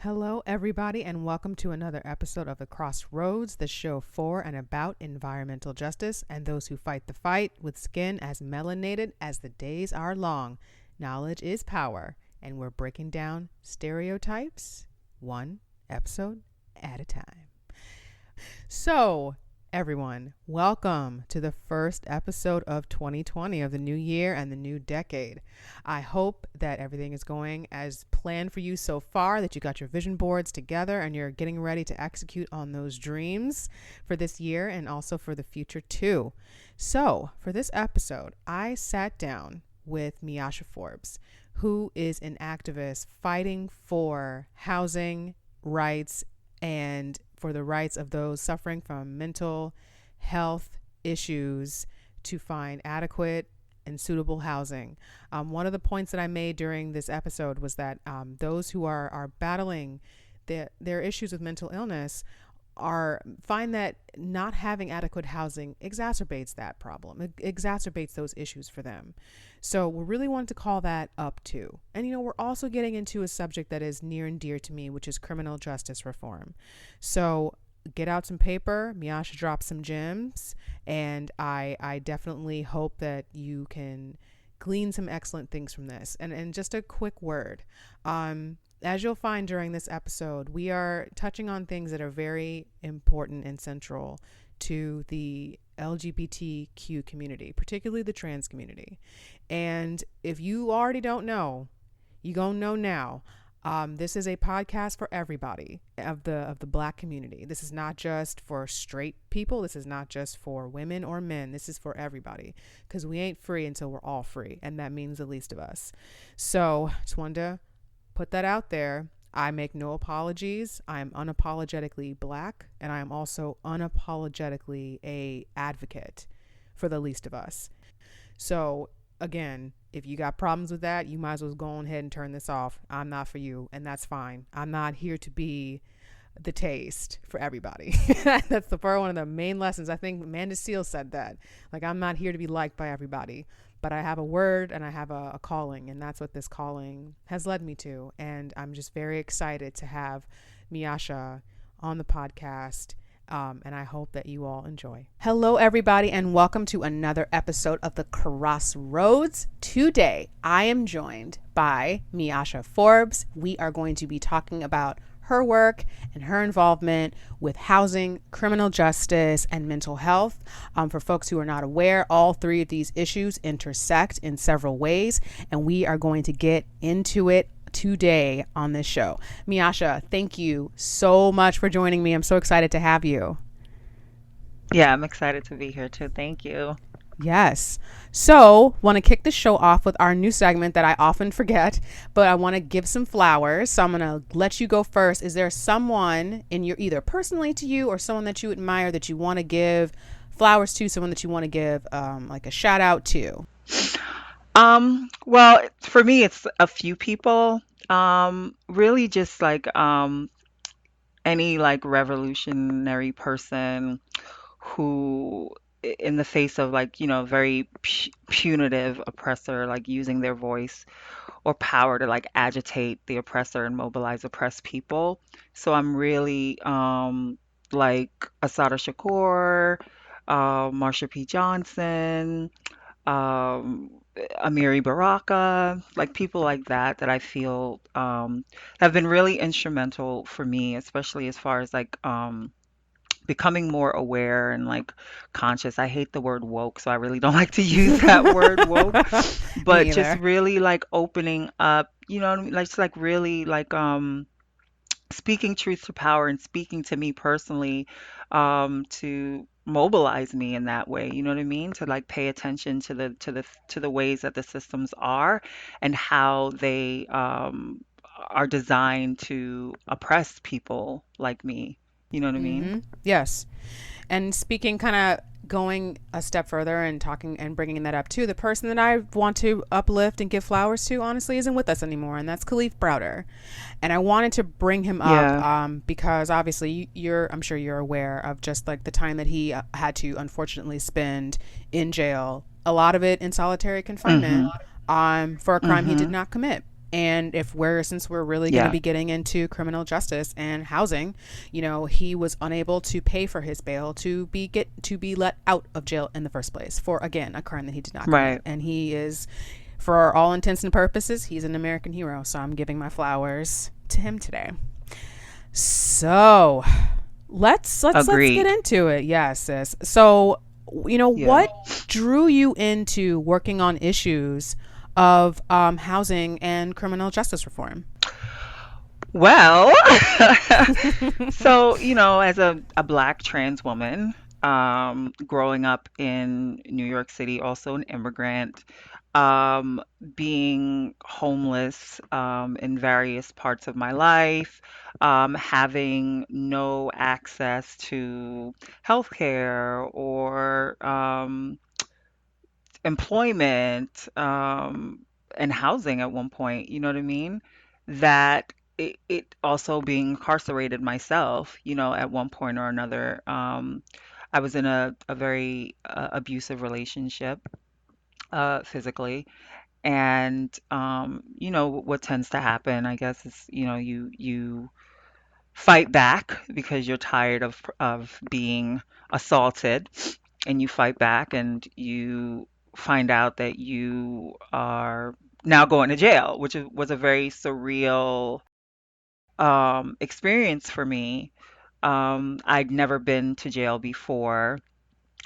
Hello, everybody, and welcome to another episode of The Crossroads, the show for and about environmental justice and those who fight the fight with skin as melanated as the days are long. Knowledge is power, and we're breaking down stereotypes one episode at a time. So, everyone, welcome to the first episode of 2020 of the new year and the new decade. I hope that everything is going as planned for you so far, that you got your vision boards together and you're getting ready to execute on those dreams for this year and also for the future too. So for this episode, I sat down with Miasha Forbes, who is an activist fighting for housing rights and for the rights of those suffering from mental health issues to find adequate and suitable housing. One of the points that I made during this episode was that those who are battling their issues with mental illness find that not having adequate housing exacerbates that problem. It exacerbates those issues for them. So we really wanted to call that up too. And we're also getting into a subject that is near and dear to me, which is criminal justice reform. So get out some paper. Miasha dropped some gems, and I definitely hope that you can glean some excellent things from this. And just a quick word. As you'll find during this episode, we are touching on things that are very important and central to the LGBTQ community, particularly the trans community. And if you already don't know, you're going to know now. This is a podcast for everybody of the Black community. This is not just for straight people. This is not just for women or men. This is for everybody, because we ain't free until we're all free. And that means the least of us. So just wanted to put that out there. I make no apologies. I am unapologetically Black, and I am also unapologetically a advocate for the least of us. So again, if you got problems with that, you might as well go ahead and turn this off. I'm not for you, and that's fine. I'm not here to be the taste for everybody. That's one of the main lessons. I think Amanda Seales said that. Like, I'm not here to be liked by everybody, but I have a word and I have a calling, and that's what this calling has led me to. And I'm just very excited to have Miasha on the podcast. And I hope that you all enjoy. Hello, everybody, and welcome to another episode of The Crossroads. Today, I am joined by Miasha Forbes. We are going to be talking about her work and her involvement with housing, criminal justice, and mental health. For folks who are not aware, all three of these issues intersect in several ways, and we are going to get into it today on this show. Miasha, thank you so much for joining me. I'm so excited to have you. Yeah, I'm excited to be here too. Thank you. Yes. So, want to kick the show off with our new segment that I often forget, but I want to give some flowers. So I'm going to let you go first. Is there someone in your, either personally to you or someone that you admire, that you want to give flowers to, someone that you want to give like a shout out to? Well, for me, it's a few people. Really just like any like revolutionary person who, in the face of like, very punitive oppressor, like using their voice or power to like agitate the oppressor and mobilize oppressed people. So I'm really like Asada Shakur, Marsha P. Johnson, um, Amiri Baraka, like people like that that I feel have been really instrumental for me, especially as far as like becoming more aware and like conscious. I hate the word woke, so I really don't like to use that word woke, Me but just either. really like opening up, you know what I mean? Like just like really like speaking truth to power and speaking to me personally, to mobilize me in that way, you know what I mean, to like pay attention to the ways that the systems are and how they are designed to oppress people like me, you know what I mean. Yes. And speaking, kind of going a step further and talking and bringing that up too, the person that I want to uplift and give flowers to, honestly, isn't with us anymore, and that's Khalif Browder. And I wanted to bring him up Yeah. because obviously I'm sure you're aware of just like the time that he had to unfortunately spend in jail, a lot of it in solitary confinement, Mhm. for a crime he did Mhm. not commit. And if we're, since we're really going to Yeah. be getting into criminal justice and housing, he was unable to pay for his bail to be let out of jail in the first place for, again, a crime that he did not commit. Right. And he is, for all intents and purposes, he's an American hero. So I'm giving my flowers to him today. So let's get Agreed. into it. Yes, sis. So, Yeah. what drew you into working on issues of housing and criminal justice reform? Well, so, as a black trans woman, growing up in New York City, also an immigrant, um, being homeless in various parts of my life, having no access to healthcare or employment, and housing at one point, you know what I mean? That it also being incarcerated myself, at one point or another. I was in a very abusive relationship, physically. And what tends to happen, I guess, is you fight back because you're tired of being assaulted, and you fight back and you find out that you are now going to jail, which was a very surreal experience for me. I'd never been to jail before.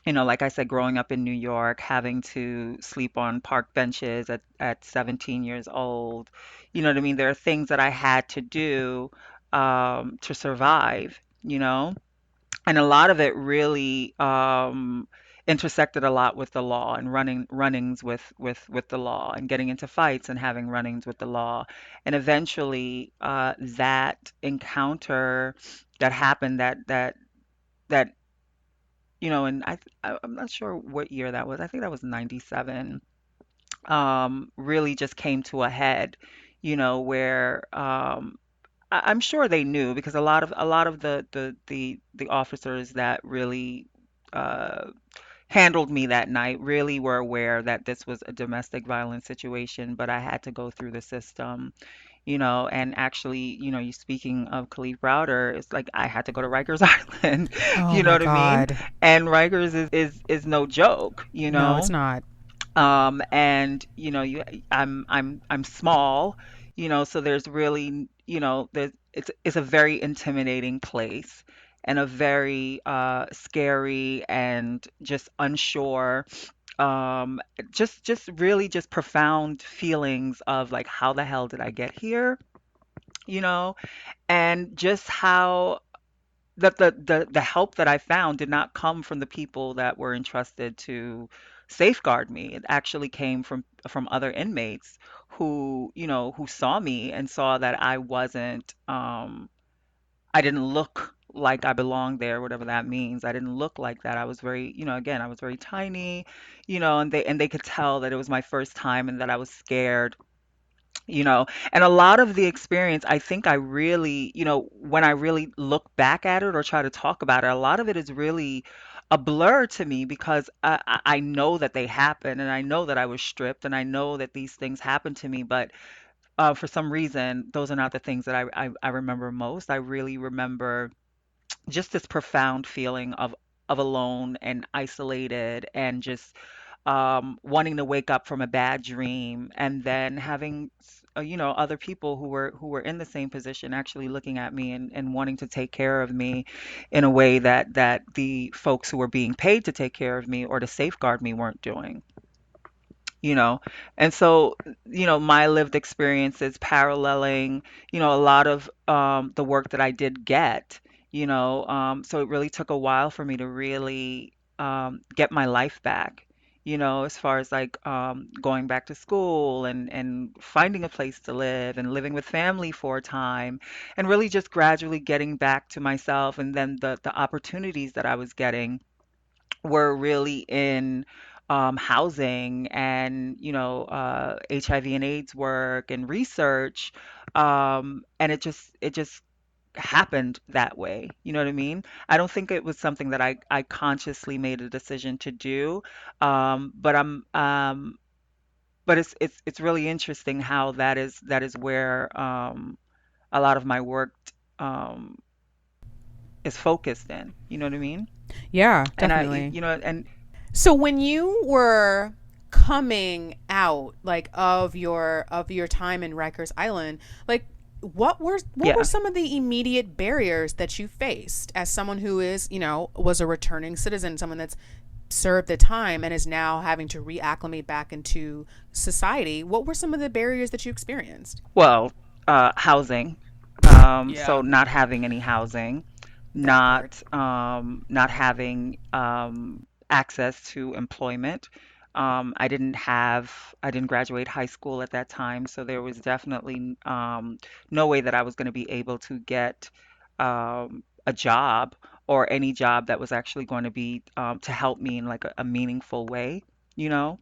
Like I said, growing up in New York, having to sleep on park benches at 17 years old, you know what I mean? There are things that I had to do to survive, you know? And a lot of it really intersected a lot with the law and runnings with the law and getting into fights and having runnings with the law. And eventually, that encounter that happened that and I'm not sure what year that was. I think that was 97. Really just came to a head, where I'm sure they knew because a lot of the officers that really uh, handled me that night really were aware that this was a domestic violence situation, but I had to go through the system, and actually, you speaking of Khalif Browder, it's like I had to go to Rikers Island, Oh you know my what I mean? God. And Rikers is no joke, you No, it's know? not. And I'm small, so there's really, it's a very intimidating place and a very scary and just unsure, um just really just profound feelings of like, how the hell did I get here? You know, and just how the help that I found did not come from the people that were entrusted to safeguard me. It actually came from other inmates who saw me and saw that I didn't look like I belonged there, whatever that means. I didn't look like that. I was very, again, I was very tiny, and they could tell that it was my first time and that I was scared, you know and a lot of the experience, I think, I really, when I really look back at it or try to talk about it, a lot of it is really a blur to me because I know that they happened, and I know that I was stripped, and I know that these things happened to me, but for some reason those are not the things that I remember most. I really remember just this profound feeling of alone and isolated, and just wanting to wake up from a bad dream, and then having other people who were in the same position actually looking at me and wanting to take care of me in a way that the folks who were being paid to take care of me or to safeguard me weren't doing, you know. And so, my lived experiences paralleling, a lot of the work that I did get, so it really took a while for me to really get my life back, as far as like going back to school and finding a place to live and living with family for a time, and really just gradually getting back to myself. And then the opportunities that I was getting were really in housing and HIV and AIDS work and research, and it just happened that way. You know what I mean? I don't think it was something that I consciously made a decision to do, but but it's really interesting how that is where a lot of my work um, is focused in. You know what I mean? Yeah, And definitely. and So when you were coming out like of your time in Rikers Island, like what were yeah. some of the immediate barriers that you faced as someone who is, was a returning citizen, someone that's served the time and is now having to reacclimate back into society? What were some of the barriers that you experienced? Well, housing. So Yeah, not having any housing, that part. not having access to employment. I didn't graduate high school at that time, so there was definitely no way that I was going to be able to get a job or any job that was actually going to be to help me in like a meaningful way, you know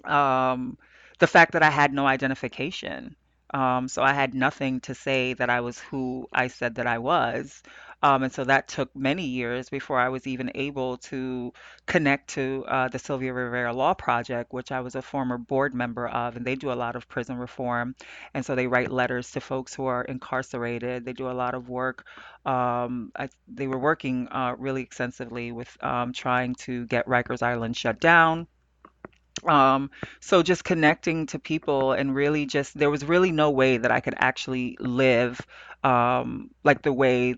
um, the fact that I had no identification. So I had nothing to say that I was who I said that I was. And so that took many years before I was even able to connect to the Sylvia Rivera Law Project, which I was a former board member of, and they do a lot of prison reform. And so they write letters to folks who are incarcerated. They do a lot of work. They were working really extensively with trying to get Rikers Island shut down. um, so just connecting to people and really just there was really no way that I could actually live like the way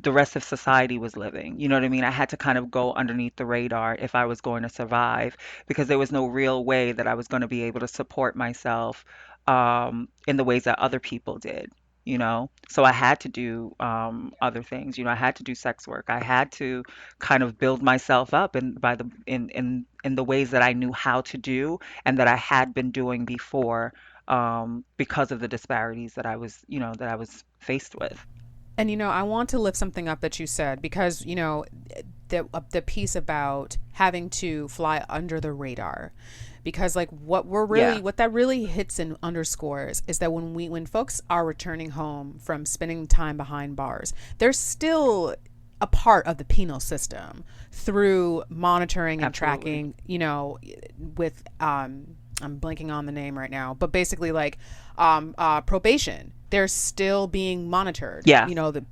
the rest of society was living. You know what I mean? I had to kind of go underneath the radar if I was going to survive because there was no real way that I was going to be able to support myself in the ways that other people did. So I had to do other things. I had to do sex work. I had to kind of build myself up in the ways that I knew how to do and that I had been doing before because of the disparities that I was faced with. And I want to lift something up that you said because the piece about having to fly under the radar, because like Yeah. what that really hits and underscores is that when folks are returning home from spending time behind bars, they're still a part of the penal system through monitoring and Absolutely. tracking, with I'm blanking on the name right now, but basically like probation. They're still being monitored. Yeah.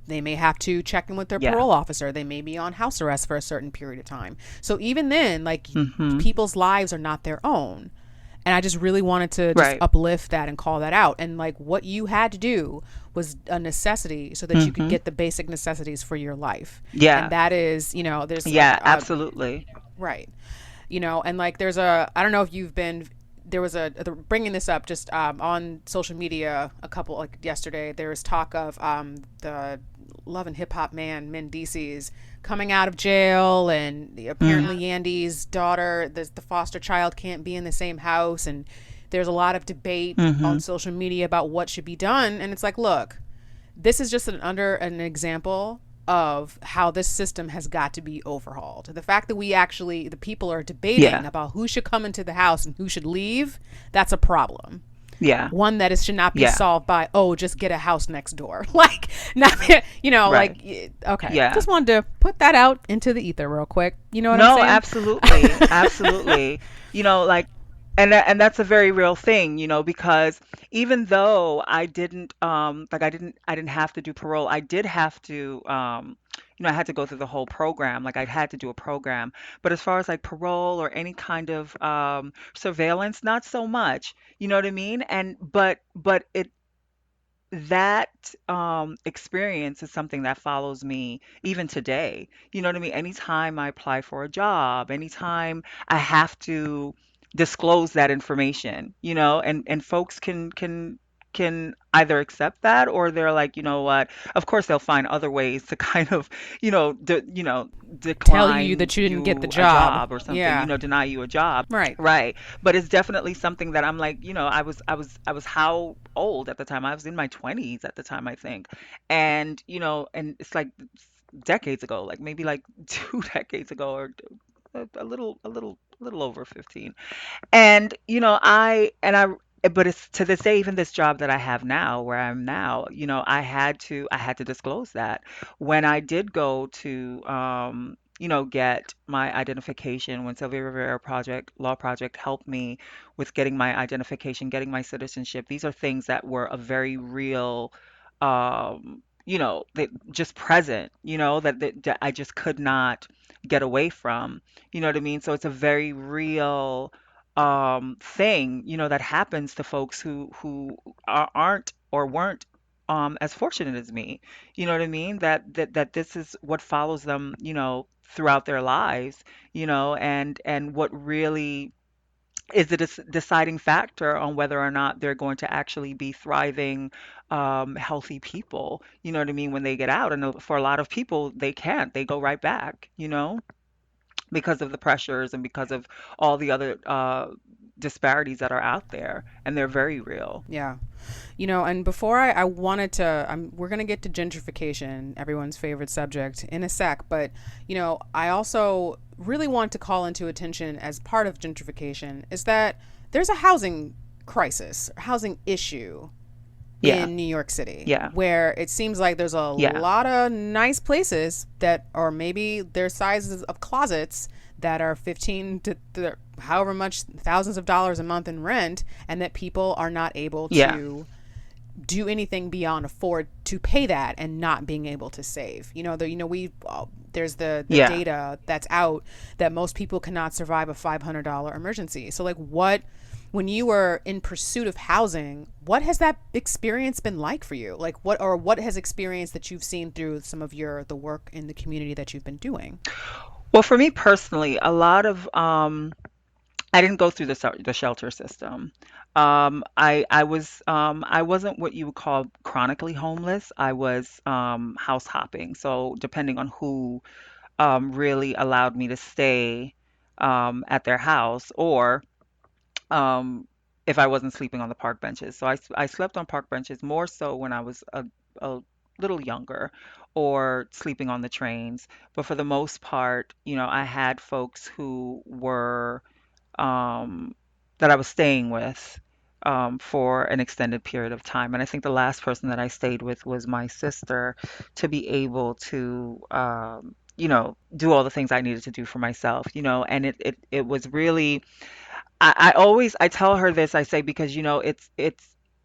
They may have to check in with their Yeah. parole officer. They may be on house arrest for a certain period of time. So even then, like, Mhm. people's lives are not their own. And I just really wanted to just Right. uplift that and call that out. And like what you had to do was a necessity so that you could Mhm. get the basic necessities for your life. And Yeah. that is, there's like Yeah, absolutely. right. And like there's a, I don't know if you've been, there was bringing this up just on social media a couple, like yesterday, there was talk of the love and hip hop man, Mendices, coming out of jail. And Mm. apparently Yandy's daughter, the foster child, can't be in the same house. And there's a lot of debate on Mhm. social media about what should be done. And it's like, look, this is just an example of how this system has got to be overhauled. The fact that the people are debating Yeah. about who should come into the house and who should leave, that's a problem. Yeah. One that should not be Yeah. solved by, oh, just get a house next door. Like, not, Right. okay. Yeah. Just wanted to put that out into the ether real quick. You know what I'm No, saying? absolutely. Absolutely. Like and that's a very real thing, because even though I didn't like I didn't have to do parole, I did have to I had to go through the whole program. Like I had to do a program. But as far as like parole or any kind of surveillance, not so much. You know what I mean? And but it that experience is something that follows me even today. You know what I mean? Anytime I apply for a job, anytime I have to disclose that information, and folks can either accept that or they're like, you know what? Of course, they'll find other ways to kind of, Tell you decline that you didn't get the you a job. job or something, Yeah. deny you a job. Right. Right. But it's definitely something that I'm like, I was how old at the time? I was in my 20s at the time, I think. And, and it's like decades ago, like maybe like 2 decades ago or a little over 15. And, but it's to this day, even this job that I have now, where I'm now, I had to disclose that when I did go to get my identification, when Sylvia Rivera Law Project helped me with getting my identification, getting my citizenship, these are things that were a very real, that just present, that I just could not get away from. You know what I mean? So it's a very real thing, that happens to folks who aren't or weren't as fortunate as me. You know what I mean? That this is what follows them, throughout their lives, and what really is the deciding factor on whether or not they're going to actually be thriving, healthy people. You know what I mean? When they get out, and for a lot of people, they can't. They go right back. Because of the pressures and because of all the other disparities that are out there, and they're very real. Yeah. And before I wanted to, we're going to get to gentrification, everyone's favorite subject, in a sec. But, I also really want to call into attention as part of gentrification is that there's a housing crisis, housing issue Yeah, in New York City, yeah, where it seems like there's a yeah, lot of nice places that, or maybe their sizes of closets that are 15 to however much thousands of dollars a month in rent, and that people are not able yeah, to do anything beyond afford to pay that and not being able to save. We there's the yeah. data that's out that most people cannot survive a $500 emergency. So like what when you were in pursuit of housing, what has that experience been like for you? Like what has experience that you've seen through some of the work in the community that you've been doing? Well, for me personally, a lot of I didn't go through the shelter system. I wasn't what you would call chronically homeless. I was house hopping. So depending on who really allowed me to stay at their house, or um, if I wasn't sleeping on the park benches. So I slept on park benches more so when I was a little younger, or sleeping on the trains. But for the most part, I had folks who were um, that I was staying with for an extended period of time. And I think the last person that I stayed with was my sister, to be able to, do all the things I needed to do for myself, and it was really, I tell her this, I say, because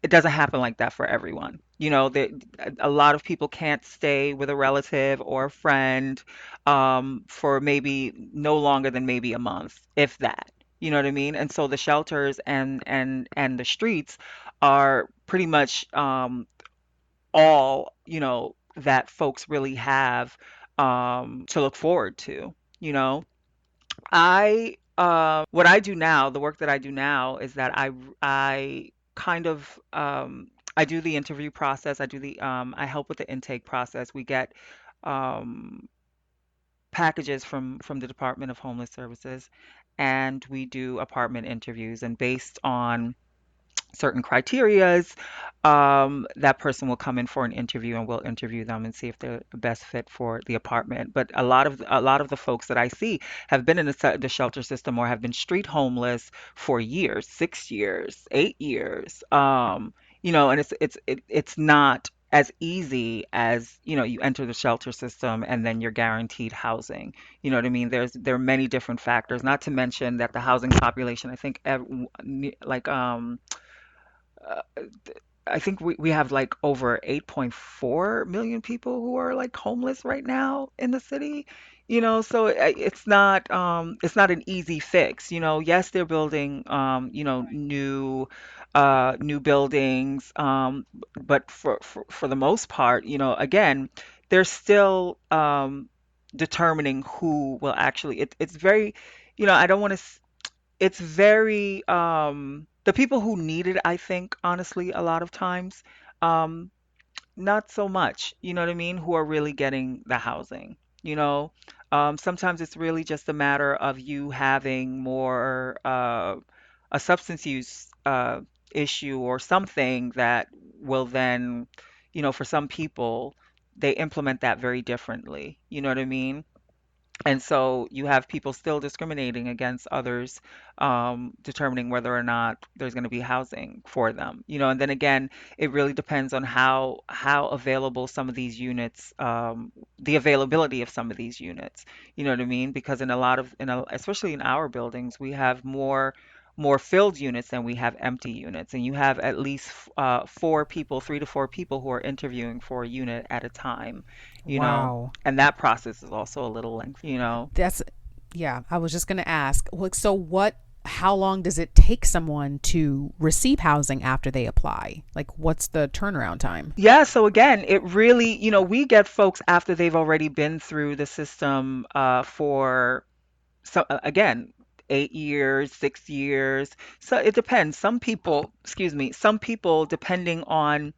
it doesn't happen like that for everyone. A lot of people can't stay with a relative or a friend for maybe no longer than maybe a month, if that. You know what I mean? And so the shelters and the streets are pretty much all, that folks really have to look forward to, you know. What I do now, the work that I do now, is that I kind of I do the interview process. I help with the intake process. We get um, packages from the Department of Homeless Services, and we do apartment interviews. And based on certain criterias, that person will come in for an interview, and we'll interview them and see if they're the best fit for the apartment. But a lot of the folks that I see have been in the shelter system, or have been street homeless for years, 6 years, 8 years. And it's not as easy as, you enter the shelter system and then you're guaranteed housing. You know what I mean? There are many different factors, not to mention that the housing population, I think, like uh, I think we have like over 8.4 million people who are like homeless right now in the city. So it's not an easy fix. Yes, they're building new buildings, but for the most part, again, they're still determining who will actually. It's very, I don't want to. It's very the people who need it, I think, honestly, a lot of times, um, not so much, you know what I mean, who are really getting the housing, you know. Sometimes it's really just a matter of you having more a substance use issue or something that will then, for some people, they implement that very differently, you know what I mean? And so you have people still discriminating against others, determining whether or not there's going to be housing for them. And then again, it really depends on how available some of these units, the availability of some of these units. You know what I mean? Because in a lot of, especially in our buildings, we have more filled units than we have empty units, and you have at least 4 people, 3 to 4 people who are interviewing for a unit at a time. You know, Wow. and that process is also a little lengthy. That's, yeah, I was just going to ask. So how long does it take someone to receive housing after they apply? Like, what's the turnaround time? Yeah, so again, it really, we get folks after they've already been through the system for again, 8 years, 6 years. So it depends. Some people, excuse me, some people, depending on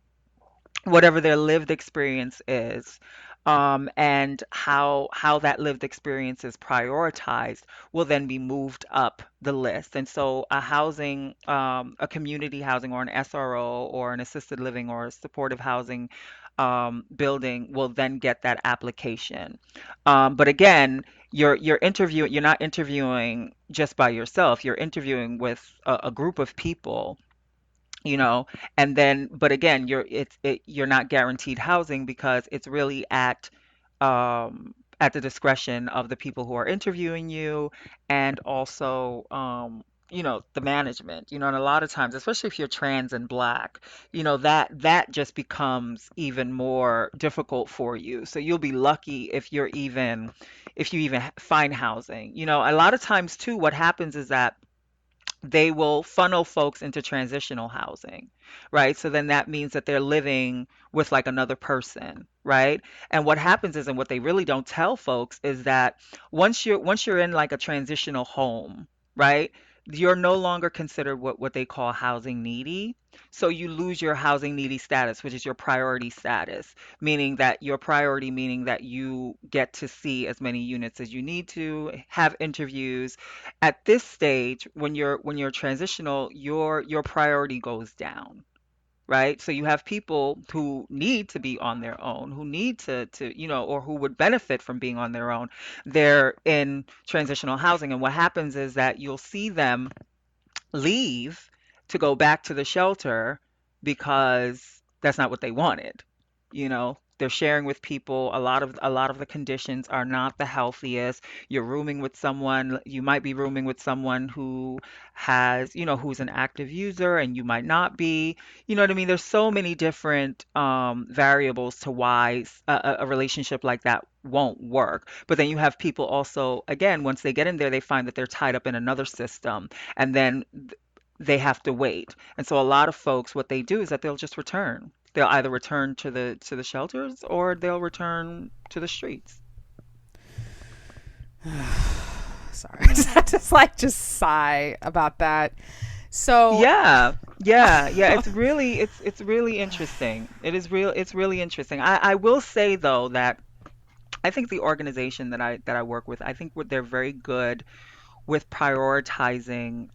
whatever their lived experience is, and how that lived experience is prioritized, will then be moved up the list. And so a community housing or an SRO or an assisted living or a supportive housing building will then get that application. But again, you're not interviewing just by yourself. You're interviewing with a group of people, you know and then, but again, you're not guaranteed housing because it's really at the discretion of the people who are interviewing you, and also the management. And a lot of times, especially if you're trans and black, that just becomes even more difficult for you. So you'll be lucky if you even find housing. A lot of times too, what happens is that they will funnel folks into transitional housing, right? So then that means that they're living with like another person, right? And what happens is, and what they really don't tell folks is that once you're in like a transitional home, right? You're no longer considered what they call housing needy. So you lose your housing needy status, which is your priority status, meaning that you get to see as many units as you need to, have interviews. At this stage, when you're transitional, your priority goes down, right? So you have people who need to be on their own, who need to or who would benefit from being on their own. They're in transitional housing, and what happens is that you'll see them leave to go back to the shelter because that's not what they wanted. They're sharing with people. A lot of the conditions are not the healthiest. You might be rooming with someone who's an active user, and you might not be. You know what I mean? There's so many different variables to why a relationship like that won't work. But then you have people also, again, once they get in there, they find that they're tied up in another system, and then they have to wait. And so a lot of folks, what they do is that they'll just return. They'll either return to the shelters, or they'll return to the streets. Sorry, I Yeah. just had to like just sigh about that. So, Yeah, yeah. It's really interesting. It's really interesting. I will say though that I think the organization that I work with, I think they're very good with prioritizing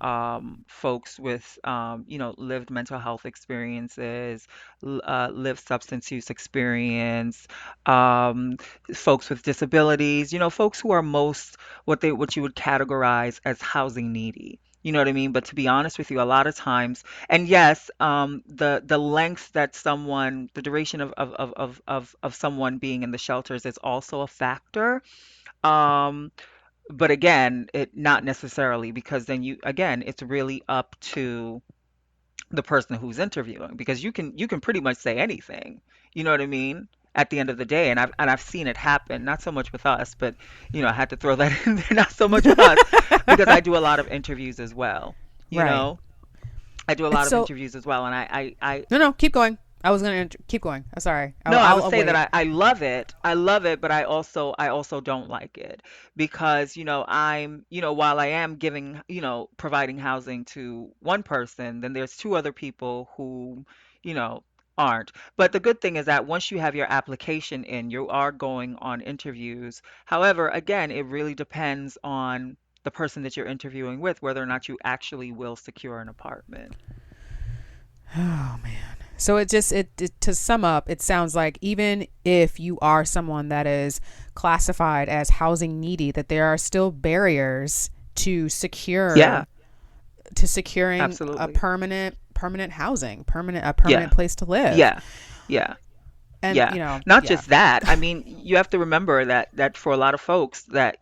folks with lived mental health experiences, lived substance use experience, um, folks with disabilities, folks who are most what you would categorize as housing needy. You know what I mean? But to be honest with you, a lot of times, and yes, the length that the duration of someone being in the shelters is also a factor. Um, but again, it not necessarily, because then again, it's really up to the person who's interviewing, because you can pretty much say anything. You know what I mean? At the end of the day, and I've seen it happen, not so much with us, but I had to throw that in there, not so much with us, because I do a lot of interviews as well. You right. know, I do a It's lot of so, interviews as well, and I no, no, keep going. I was going to keep going. I'm sorry. No, I would I'll say that wait. I love it. I love it, but I also don't like it, because while I am providing housing to one person, then there's 2 other people who, you know, aren't. But the good thing is that once you have your application in, you are going on interviews. However, again, it really depends on the person that you're interviewing with, whether or not you actually will secure an apartment. Oh man. So it to sum up, it sounds like even if you are someone that is classified as housing needy, that there are still barriers to Yeah, securing a absolutely. permanent housing, a permanent Yeah, place to live. yeah, yeah. And Yeah, not yeah. just that. I mean, you have to remember that for a lot of folks that,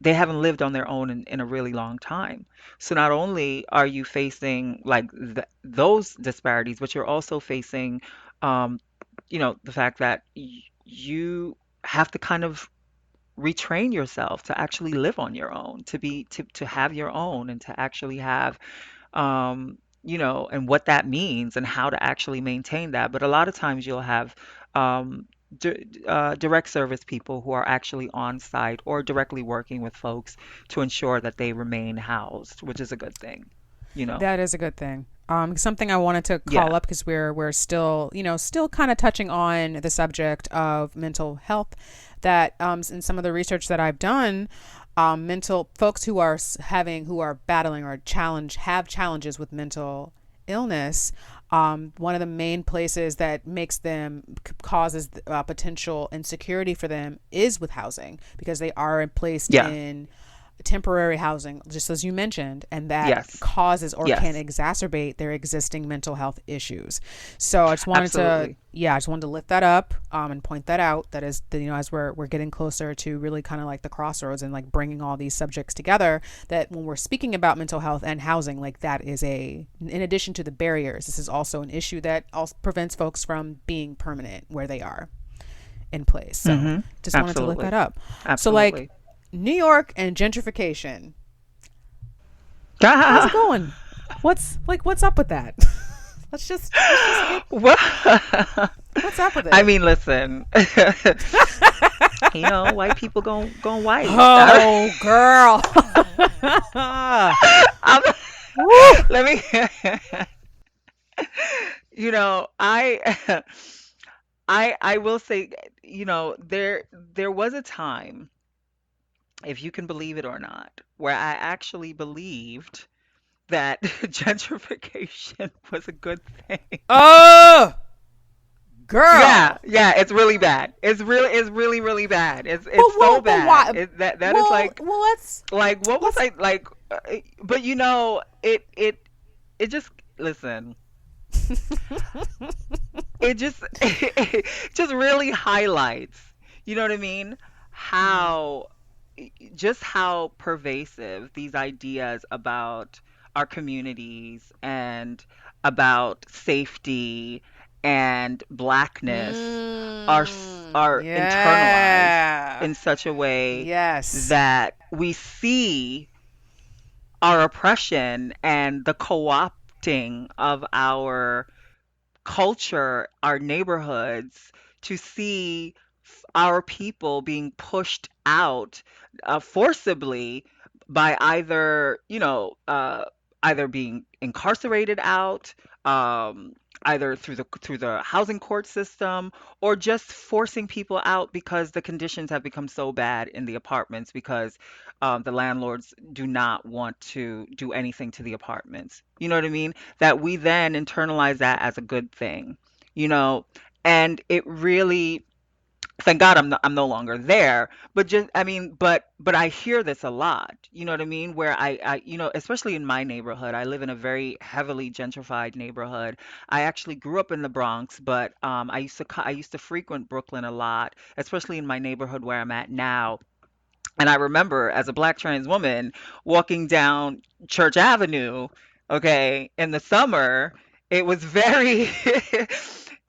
they haven't lived on their own in a really long time. So not only are you facing like those disparities, but you're also facing, um, the fact that you have to kind of retrain yourself to actually live on your own, to have your own and to actually have and what that means and how to actually maintain that. But a lot of times you'll have um, direct service people who are actually on site or directly working with folks to ensure that they remain housed, which is a good thing, you know. That is a good thing. Something I wanted to Yeah, call up because we're still still kind of touching on the subject of mental health. That in some of the research that I've done, mental folks who are battling or have challenges with mental illness. One of the main places that makes them causes potential insecurity for them is with housing because they are placed yeah, in temporary housing, just as you mentioned, and that yes, causes or can yes, exacerbate their existing mental health issues. So absolutely. I just wanted to lift that up and point that out. That is, as we're getting closer to really kind of like the crossroads and like bringing all these subjects together. That when we're speaking about mental health and housing, like that is in addition to the barriers, this is also an issue that also prevents folks from being permanent where they are in place. So Mm-hmm. just wanted to lift that Absolutely. up. So like Absolutely. New York and gentrification. How's it going? What's up with that? Let's just get Well, what's up with I it? mean, listen, white people going white. Oh, girl. I'm, Woo. let me, I, I will say, there was a time, if you can believe it or not, where I actually believed that gentrification was a good thing. Oh, Yeah, girl. yeah, it's really bad. It's really, really bad. It's so But bad. why? That is Well, like what was let's. I like? But it just listen. It just it just really highlights. You know what I mean? Mhm. How just how pervasive these ideas about our communities and about safety and blackness are internalized Yeah. in such a way Yes. that we see our oppression and the co-opting of our culture, our neighborhoods, to see our people being pushed out forcibly by either being incarcerated out, um, either through the housing court system, or just forcing people out because the conditions have become so bad in the apartments because the landlords do not want to do anything to the apartments. You know what I mean? That we then internalize that as a good thing, you know, and it really, thank God I'm no longer there, but just I mean, but I hear this a lot. You know what I mean? Where especially in my neighborhood, I live in a very heavily gentrified neighborhood. I actually grew up in the Bronx, but I used to frequent Brooklyn a lot, especially in my neighborhood where I'm at now. And I remember as a black trans woman walking down Church Avenue, okay, in the summer, it was very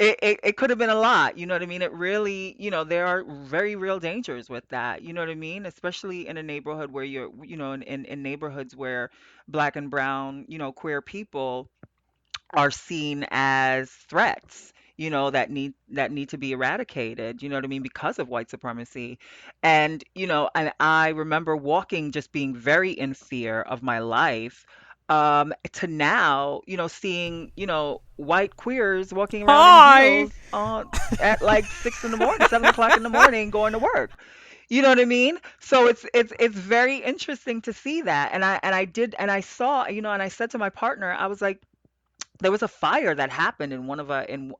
it could have been a lot, you know what I mean? It really, there are very real dangers with that, you know what I mean? Especially in a neighborhood where in neighborhoods where black and brown, queer people are seen as threats, that need to be eradicated, you know what I mean, because of white supremacy. And I remember walking, just being very in fear of my life, to now, seeing, white queers walking around in Hi. heels at like 6 in the morning, 7 o'clock in the morning, going to work. You know what I mean? So it's very interesting to see that. And I saw, and I said to my partner, I was like, there was a fire that happened in one of in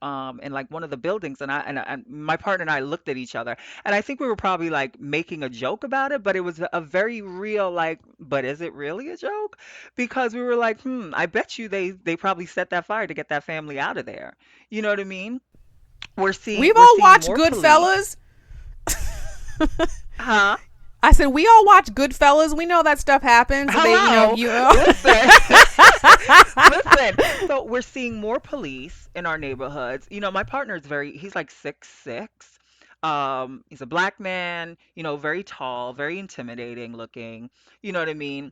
like one of the buildings, and my partner and I looked at each other, and I think we were probably like making a joke about it, but it was a very real, like, but is it really a joke? Because we were like, I bet you they probably set that fire to get that family out of there. You know what I mean? We've We're all seeing watched more police. Goodfellas. Huh? I said we all watch Goodfellas. We know that stuff happens. They, Hello. you. Listen. Listen. So we're seeing more police in our neighborhoods. My partner is he's like 6'6". He's a black man, very tall, very intimidating looking. You know what I mean?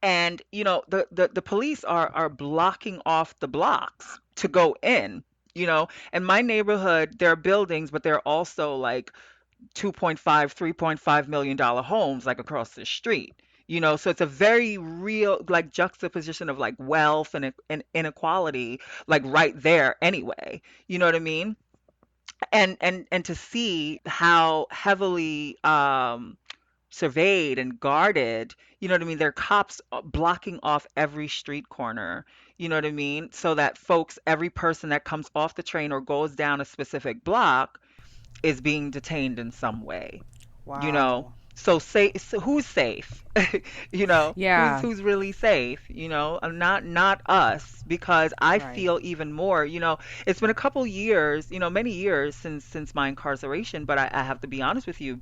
And, the police are blocking off the blocks to go in. In my neighborhood, there are buildings, but there are also like 2.5, $3.5 million homes like across the street. So it's a very real like juxtaposition of like wealth and inequality like right there anyway. You know what I mean? And to see how heavily surveyed and guarded, you know what I mean? There are cops blocking off every street corner, you know what I mean? So that every person that comes off the train or goes down a specific block is being detained in some way, you know. Wow. So who's safe? Who's Yeah. really safe? Not us, because I Right. feel even more. It's been a couple years, many years since my incarceration, but I have to be honest with you,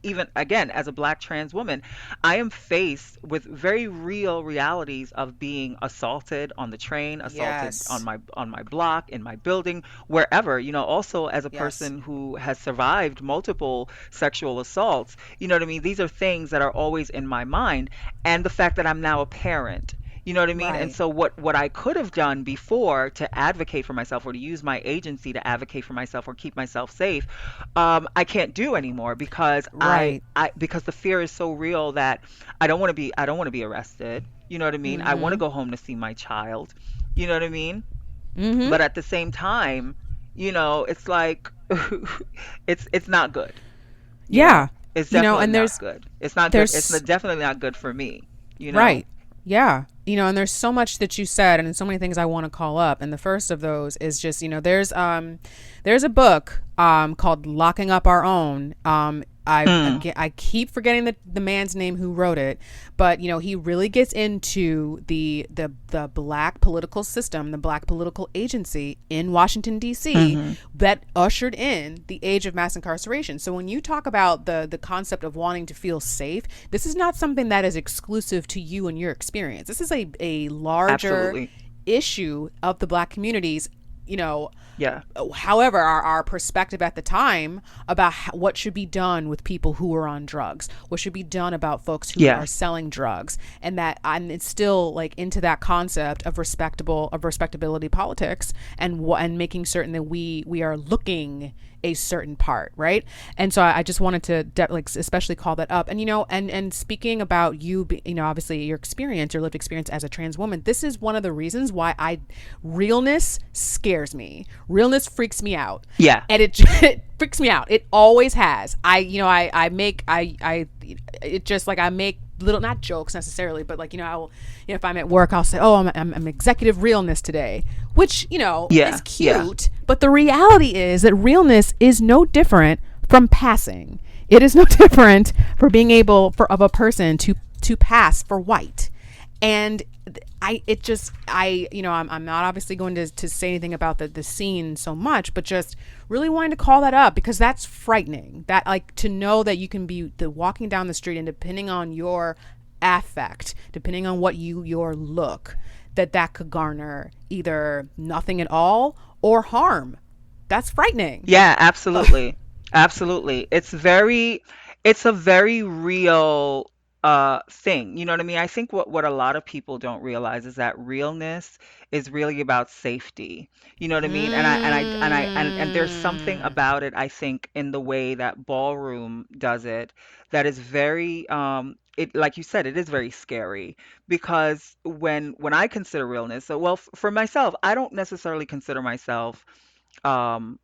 even again as a black trans woman, I am faced with very real realities of being assaulted on the train, assaulted Yes. on my block, in my building, wherever. Also as a Yes. person who has survived multiple sexual assaults, you know what I mean? These are things that are always in my mind, and the fact that I'm now a parent. You know what I mean? And Right. so what I could have done before to advocate for myself or to use my agency to advocate for myself or keep myself safe, I can't do anymore because Right. because the fear is so real that I don't want to be arrested. You know what I mean? I want to Mm-hmm. go home to see my child. You know what I mean? Mm-hmm. But at the same time, it's like it's not good. You know, Yeah. it's definitely And not good. It's not good. there's Definitely not good for me. You know? right. Yeah. And there's so much that you said and so many things I want to call up. And the first of those is just, there's a book called Locking Up Our Own. Mm, I keep forgetting the man's name who wrote it, but he really gets into the black political system, the black political agency in Washington D.C. hmm that ushered in the age of mass incarceration. So when you talk about the concept of wanting to feel safe, this is not something that is exclusive to you and your experience. This is a larger Absolutely. issue of the black communities. You know, Yeah. However, our perspective at the time about what should be done with people who are on drugs, what should be done about folks who Yeah. are selling drugs, and that I'm it's still like into that concept of respectability politics and making certain that we are looking a certain part, right? And so I just wanted to especially call that up. And and speaking about you, obviously your experience, your lived experience as a trans woman, this is one of the reasons why realness scares me. Realness freaks me out, Yeah. and it freaks me out. It always has. I it just like I make little, not jokes necessarily, but like I will, if I'm at work, I'll say, oh, I'm executive realness today, which is Yeah. Yeah. cute, but the reality is that realness is no different from passing. It is no different for being able for of a person to pass for white. And I'm not obviously going to say anything about the scene so much, but just really wanting to call that up because that's frightening. That, like, to know that you can be walking down the street and depending on your affect, depending on your look, that could garner either nothing at all or harm. That's frightening. Yeah, absolutely. Absolutely. It's a very real thing. You know what I mean? I think what a lot of people don't realize is that realness is really about safety. You know what I mean? And there's something Mm. about it, I think, in the way that ballroom does it that is very it, like you said, it is very scary because when I consider realness, so well, for myself, I don't necessarily consider myself um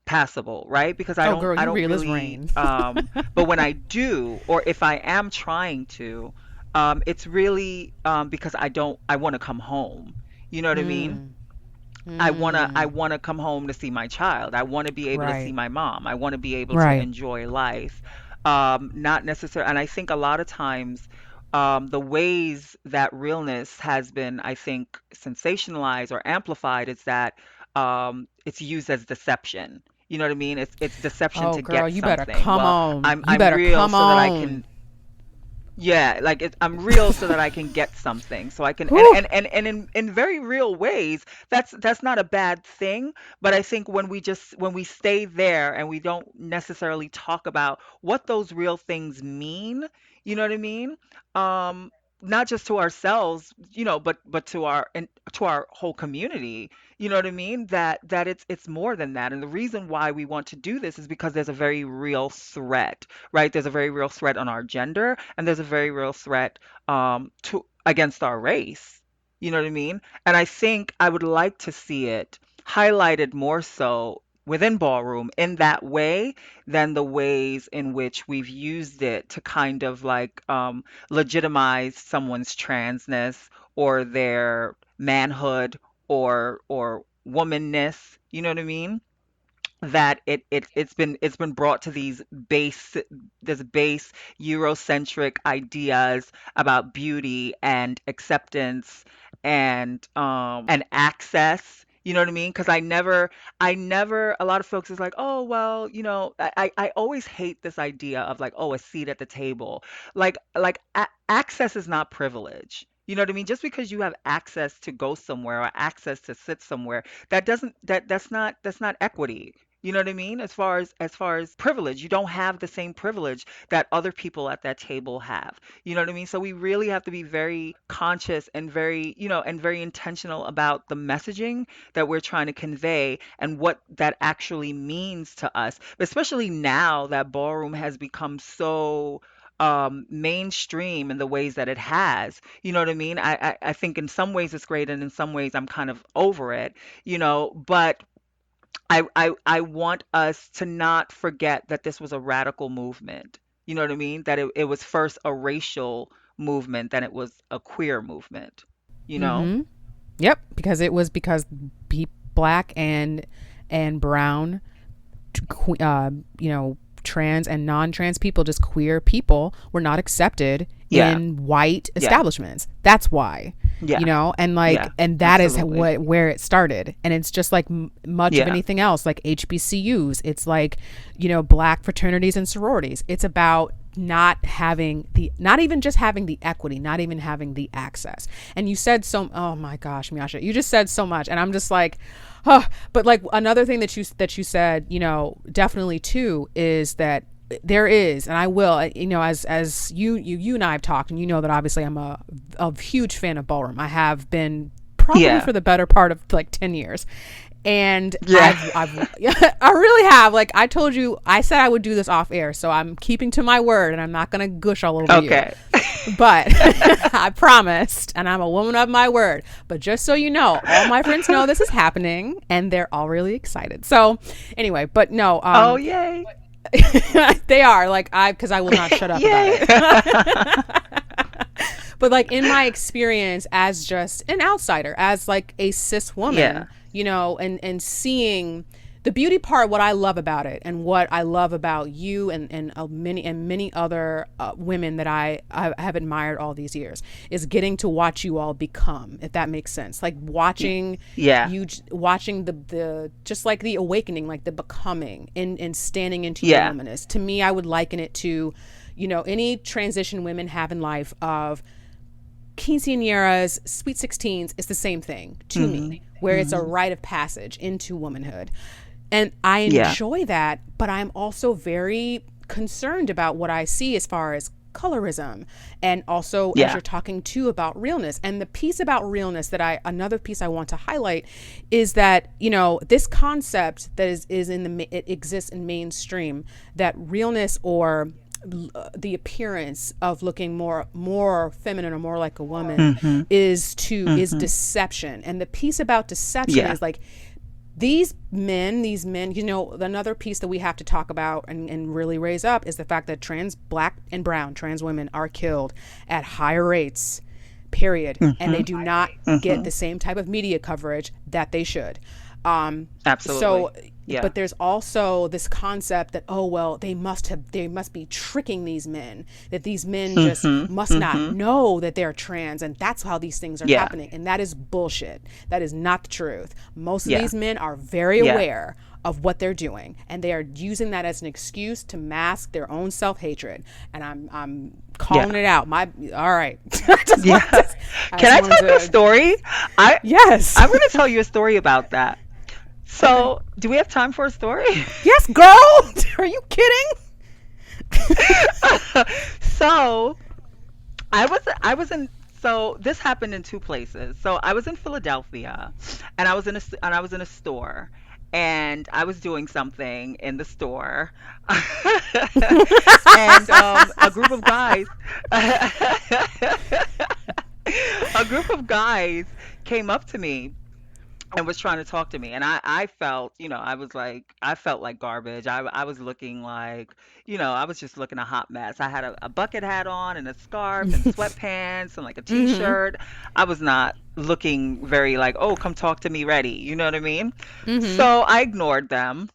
passable, right? Because Oh, girl, I you don't real as really rain. but when I do, or if I am trying to, it's really because I want to come home. You know what I mean? Mm. I Mm. wanna come home to see my child. I want to be able to see Right. my mom. I want to be able to Right. enjoy life. Not necessarily, and I think a lot of times, the ways that realness has been, I think, sensationalized or amplified is that it's used as deception. You know what I mean? It's deception Oh, to girl, get you better something. come Well, on. You I'm better real come so that I can, on. yeah, like I'm real so that I can get something. So I can, Whew. and in very real ways, that's not a bad thing. But I think when we stay there and we don't necessarily talk about what those real things mean, you know what I mean? Um, Not just to ourselves, but to our whole community. You know what I mean? That it's more than that. And the reason why we want to do this is because there's a very real threat, right? There's a very real threat on our gender, and there's a very real threat to against our race. You know what I mean? And I think I would like to see it highlighted more so within ballroom in that way than the ways in which we've used it to kind of like legitimize someone's transness or their manhood or womanness. You know what I mean? That it's been brought to base this base Eurocentric ideas about beauty and acceptance and access. You know what I mean? Because I never, a lot of folks is like, oh, well, I always hate this idea of like, oh, a seat at the table. Access is not privilege. You know what I mean? Just because you have access to go somewhere or access to sit somewhere, that's not equity. You know what I mean? As far as privilege, you don't have the same privilege that other people at that table have. You know what I mean? So we really have to be very conscious and very intentional about the messaging that we're trying to convey and what that actually means to us, especially now that ballroom has become so mainstream in the ways that it has. You know what I mean? I think in some ways it's great and in some ways I'm kind of over it, but I want us to not forget that this was a radical movement. You know what I mean? That it was first a racial movement, then it was a queer movement, you know? Mm-hmm. Yep. Because black and brown, you know, trans and non-trans people, just queer people, were not accepted Yeah, in white yeah, establishments. That's why, yeah, and like, yeah, and that is absolutely. where it started. And it's just like much of Yeah, anything else, like HBCUs. It's like, black fraternities and sororities. It's about not even just having the equity, not even having the access. And you said oh my gosh, Miasha, you just said so much. And I'm just like, oh, but like another thing that you said, definitely too, is that there is, and I will, as you and I have talked, and that obviously I'm a huge fan of ballroom. I have been probably yeah, for the better part of like 10 years. And yeah. I've I really have. Like I told you, I said I would do this off air, so I'm keeping to my word, and I'm not gonna gush all over you. Okay. But I promised, and I'm a woman of my word. But just so you know, all my friends know this is happening, and they're all really excited. So anyway, but no, Oh, yay. they are like because I will not shut up about Yay. it. But like in my experience as just an outsider, as like a cis Yeah. woman, and seeing the beauty part, what I love about it, and what I love about you and many other women that I have admired all these years, is getting to watch you all become, if that makes sense. Like watching Yeah. you, watching the just like the awakening, like the becoming, and standing into your Yeah. womanness. To me, I would liken it to, any transition women have in life of quinceañeras, sweet 16s. Is the same thing to Hmm. me, where it's a Hmm. rite of passage into womanhood. And I Yeah. enjoy that, but I'm also very concerned about what I see as far as colorism, and also as Yeah. you're talking too about realness. And the piece about realness another piece I want to highlight is that, this concept that is it exists in mainstream, that realness, or the appearance of looking more feminine or more like a woman, Hmm. is Hmm. deception. And the piece about deception Yeah. is like, these men, another piece that we have to talk about and really raise up is the fact that black and brown trans women are killed at higher rates, period. And they Mhm. do not get Mhm. the same type of media coverage that they should. Um, Absolutely. so, Yeah. but there's also this concept that, oh well, they must be tricking these men, that these men just Mhm. must not Mhm. know that they're trans, and that's how these things are Yeah. happening. And that is bullshit. That is not the truth. Most of Yeah. these men are very Yeah. aware of what they're doing, and they are using that as an excuse to mask their own self-hatred. And I'm Yeah. calling it out. My all right. I just Yeah. wanted to, I Can just I wanted tell you a to story? I yes. I'm going to tell you a story about that. Okay. So, do we have time for a story? Yes, girl. Are you kidding? So, I was in so this happened in two places. So I was in Philadelphia and I was in a store and I was doing something in the store. And a group of guys a group of guys came up to me and was trying to talk to me, and I felt, I felt like garbage. I was looking like, I was just looking a hot mess. I had a bucket hat on and a scarf and sweatpants and like a Mm-hmm. t-shirt. I was not looking very like, oh, come talk to me ready, you know what I mean? Mm-hmm. So I ignored them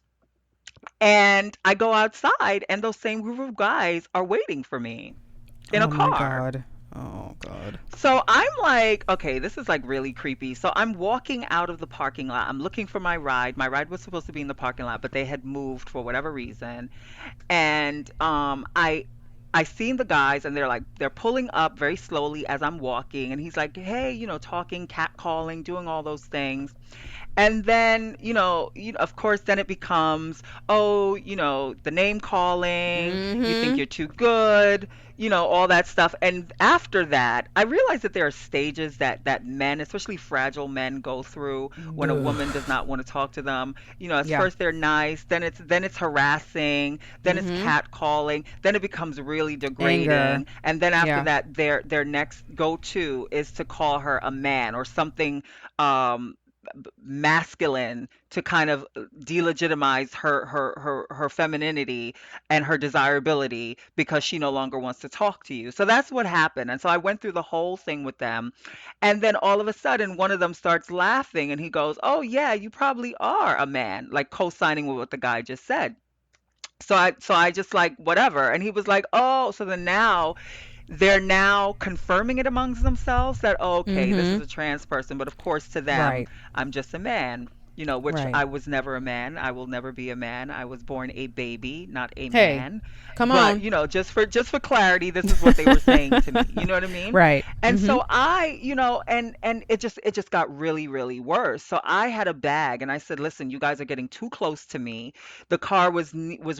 and I go outside and those same group of guys are waiting for me in a Oh my car. god. Oh god. So I'm like, okay, this is like really creepy. So I'm walking out of the parking lot. I'm looking for my ride. My ride was supposed to be in the parking lot, but they had moved for whatever reason. And I seen the guys and they're pulling up very slowly as I'm walking and he's like, "Hey, talking, cat calling, doing all those things." And then, of course, then it becomes, oh, the name calling, you think Mm-hmm. you're too good, all that stuff. And after that, I realized that there are stages that men, especially fragile men, go through when a Ugh. woman does not want to talk to them. At Yeah. first they're nice, then it's harassing, then it's Mm-hmm. catcalling, then it becomes really Anger. degrading, and then after Yeah. that, their next go-to is to call her a man or something um masculine to kind of delegitimize her femininity and her desirability because she no longer wants to talk to you. So that's what happened. And so I went through the whole thing with them. And then all of a sudden one of them starts laughing and he goes, "Oh yeah, you probably are a man," like co-signing with what the guy just said. So I just like whatever. And he was like, "Oh, so then now they're now confirming it amongst themselves that, oh, okay, this is Mm-hmm. a trans person, but of course to them, Right. I'm just a man, which Right. I was never a man. I will never be a man. I was born a baby, not a Hey, man. come But, on. just for clarity, this is what they were saying to me. You know what I mean? Right. And Mm-hmm. so and it just got really, really worse. So I had a bag and I said, "Listen, you guys are getting too close to me." The car was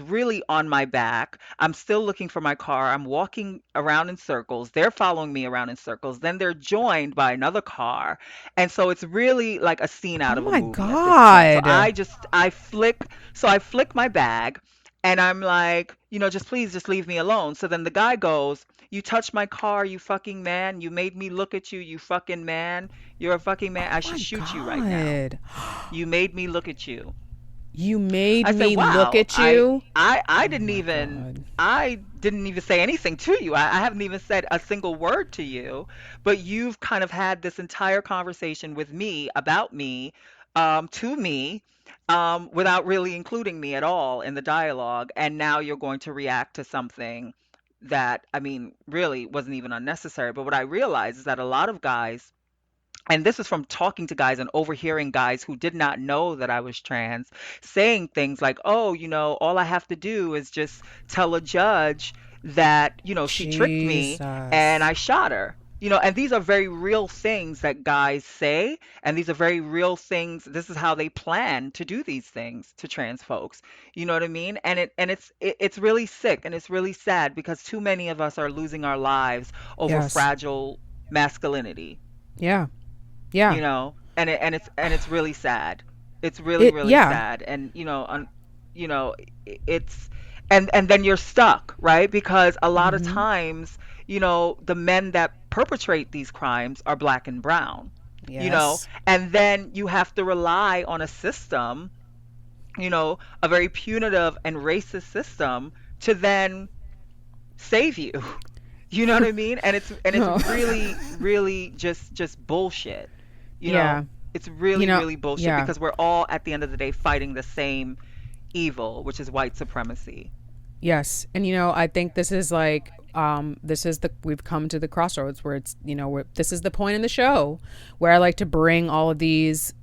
really on my back. I'm still looking for my car. I'm walking around in circles. They're following me around in circles. Then they're joined by another car. And so it's really like a scene out Oh of a my movie at this point. So god. I flick my bag and I'm like, just please just leave me alone. So then the guy goes, "You touched my car, you fucking man. You made me look at you, you fucking man. You're a fucking man. Oh I should my shoot you right now. god. You made me look at you." You made I said, me look "Wow, at you. I Oh didn't my even god. say anything to you. I haven't even said a single word to you, but you've kind of had this entire conversation with me about me, to me, without really including me at all in the dialogue, and now you're going to react to something that, I mean, really wasn't even unnecessary." But what I realized is that a lot of guys, and this is from talking to guys and overhearing guys who did not know that I was trans saying things like, "Oh, all I have to do is just tell a judge that, she tricked me and Jesus. I shot her." And these are very real things that guys say, and these are very real things. This is how they plan to do these things to trans folks. You know what I mean? And it's really sick and it's really sad because too many of us are losing our lives over Yes. fragile masculinity, Yeah. Yeah. and it's really sad. It's really, It really yeah. sad. And you know it's and then you're stuck, right? Because a lot of Mhm. times, the men that perpetrate these crimes are black and brown, Yes. and then you have to rely on a system, a very punitive and racist system, to then save you. You know what I mean? And it's No. really, really just bullshit. You know, Yeah. it's You really, know, really bullshit yeah. because we're all at the end of the day fighting the same evil, which is white supremacy. Yes. And I think this is like this is the we've come to the crossroads where it's, where this is the point in the show where I like to bring all of these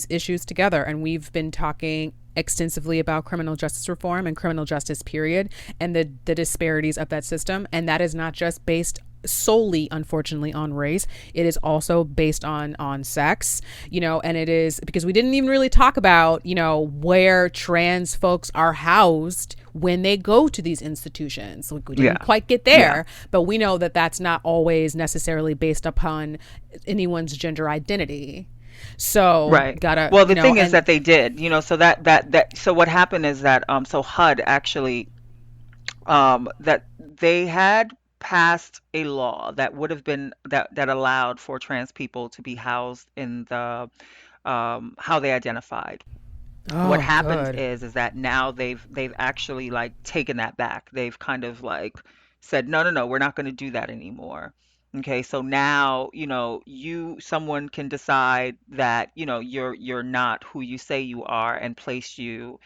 issues together, and we've been talking extensively about criminal justice reform and criminal justice period, and the disparities of that system, and that is not just based solely, unfortunately, on race. It is also based on sex, and it is because we didn't even really talk about, where trans folks are housed when they go to these institutions. Like, we didn't Yeah. quite get Yeah. there, but we know that that's not always necessarily based upon anyone's gender identity. So Right. gotta, Well, the thing is and that they did, so so what happened is that so HUD actually that they had passed a law that would have been that allowed for trans people to be housed in the how they identified. What oh, happened good. is that now they've actually like taken that back. They've kind of like said, no, no, no, we're not going to do that anymore. Okay, so now, someone can decide that, you're not who you say you are and place you